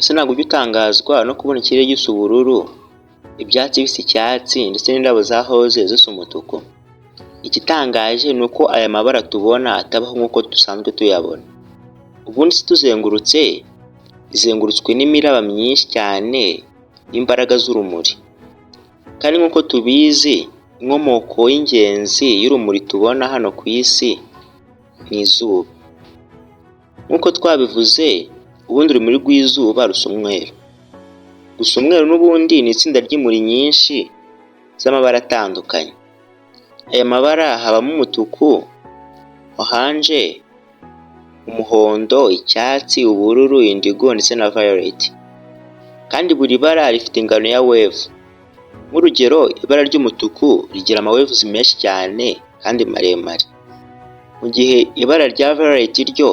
Ese ntabwo ujya utangazwa no kubona ikirere gisa ubururu, ibyatsi bisa icyatsi ndetse n'indabo za hoze zisa umutuku? Igitangaje ni uko aya mabara tubona atabaho nk'uko dusanzwe tuyabona. Ubundi isi tuzengurutse izengurutswe n'imiraba myinshi cyane y'imbaraga z'urumuri, kandi nk'uko tubizi inkomoko y'ingenzi y'urumuri tubona hano ku isi ni izuba. Nk'uko twabivuze, ubundi urumuri rw'izuba rusa umweru. Gusa umweru n'ubundi ni itsinda ry'imuri nyinshi z'amabara atandukanye. Aya mabara habamo umutuku, oranje, umuhondo, icyatsi, ubururu, indigo ndetse na violet. Kandi buri bara rifite ingano ya wave. Nk'urugero, ibara ry'umutuku rigira amawaves menshi cyane kandi maremare, mu gihe ibara rya violet ryo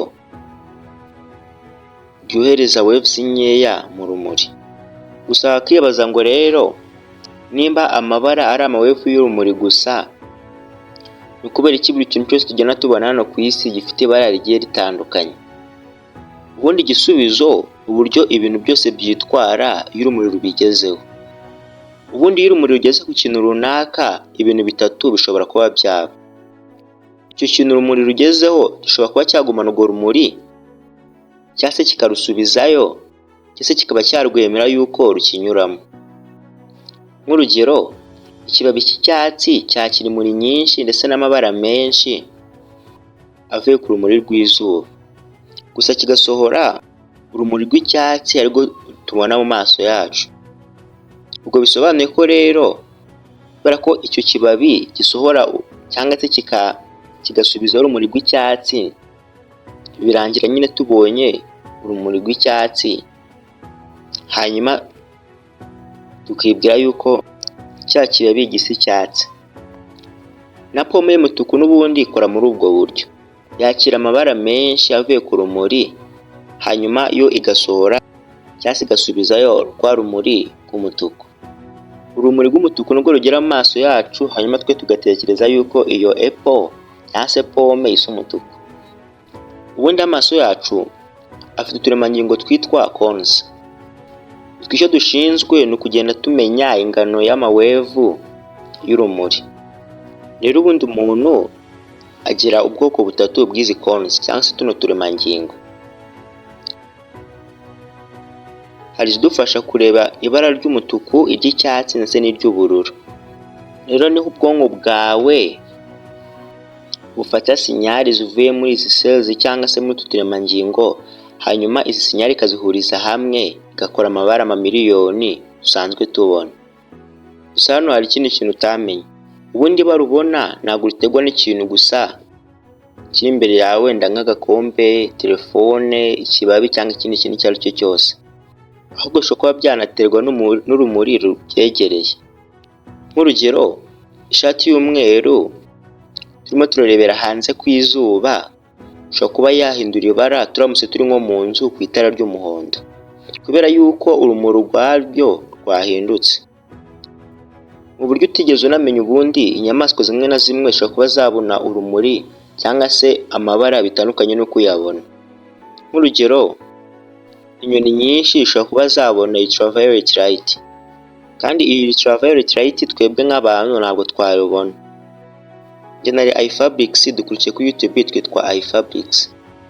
ryohereza waves nkeya mu rumuri. Gusa wakibaza ngo rero nimba amabara ari amawave y'urumuri gusa, ni ukubera iki buri kintu cyose tugenda tubona hano ku isi gifite ibara rigiye ritandukanye? Ubundi igisubizo uburyo ibintu byose byitwara iyo urumuri rubigezeho. Ubundi iyo urumuri rugeze ku kintu runaka, ibintu bitatu bishobora kuba byaba. Icyo kintu urumuri rugezeho gishobora kuba cyagumana urwo rumuri, cyangwa se kikarusubizayo, cyangwa se kikaba cyarwemera yuko rukinyuramo. Nk'urugero, ikibabi cy'icyatsi cyakira imuri nyinshi ndetse n'amabara menshi avuye ku rumuri rw'izuba, gusa kigasohora urumuri rw'icyatsi arirwo tubona mu maso yacu. Ubwo bisobanuye ko rero kubera ko icyo kibabi gisohora cyangwa se kigasubiza urumuri rw'icyatsi, birangira nyine tubonye urumuri rw'icyatsi, hanyuma tukibwira yuko cya kibabi gisa icyatsi. Na pome y'umutuku n'ubundi ikora muri ubwo buryo, yakira amabara menshi avuye ku rumuri, hanyuma yo igasohora cyangwa se igasubizayo rwa rumuri rw'umutuku. Urumuri rw'umutuku nubwo rugera mu maso yacu, hanyuma twe tugatekereza yuko iyo apple cyangwa se pome isa umutuku. Ubundi amaso yacu afite uturemangingo twitwa cones. Icyo dushinzwe ni ukugenda tumenya ingano y'amawevu y'urumuri. Rero ubundi umuntu agira ubwoko butatu bw'izi cones cyangwa se tuno turemangingo. Hari izidufasha kureba ibara ry'umutuku, iry'icyatsi ndetse n'iry'ubururu. Rero niho ubwonko bwawe bufata sinyari zivuye muri izi cells cyangwa se muri utu turemangingo, hanyuma izi sinyari ikazihuriza hamwe igakora amabara amamiliyoni dusanzwe tubona. Gusa hano hari ikindi kintu utamenye. Ubundi ibara ubona ntabwo ritegwa n'ikintu gusa kiri imbere yawe, wenda nk'agakombe, telefone, ikibabi cyangwa ikindi kintu icyo ari cyo cyose, ahubwo bishobora kuba byanaterwa n'urumuri rubyegereye. Nk'urugero, ishati y'umweru turimo turarebera hanze ku izuba ushobora kuba yahindura ibara turamutse turi nko mu nzu ku itara ry'umuhondo, kubera yuko urumuri rwaryo rwahindutse. Mu buryo utigeze unamenya, ubundi inyamaswa zimwe na zimwe zishobora kuba zabona urumuri cyangwa se amabara bitandukanye n'uko uyabona. Nk'urugero, inyoni nyinshi zishobora kuba zabona ultraviolet light, kandi iyi ultraviolet light twebwe nk'abantu ntabwo twayibona. Njye nari iFabrics, dukurikiye kuri YouTube twitwa iFabrics.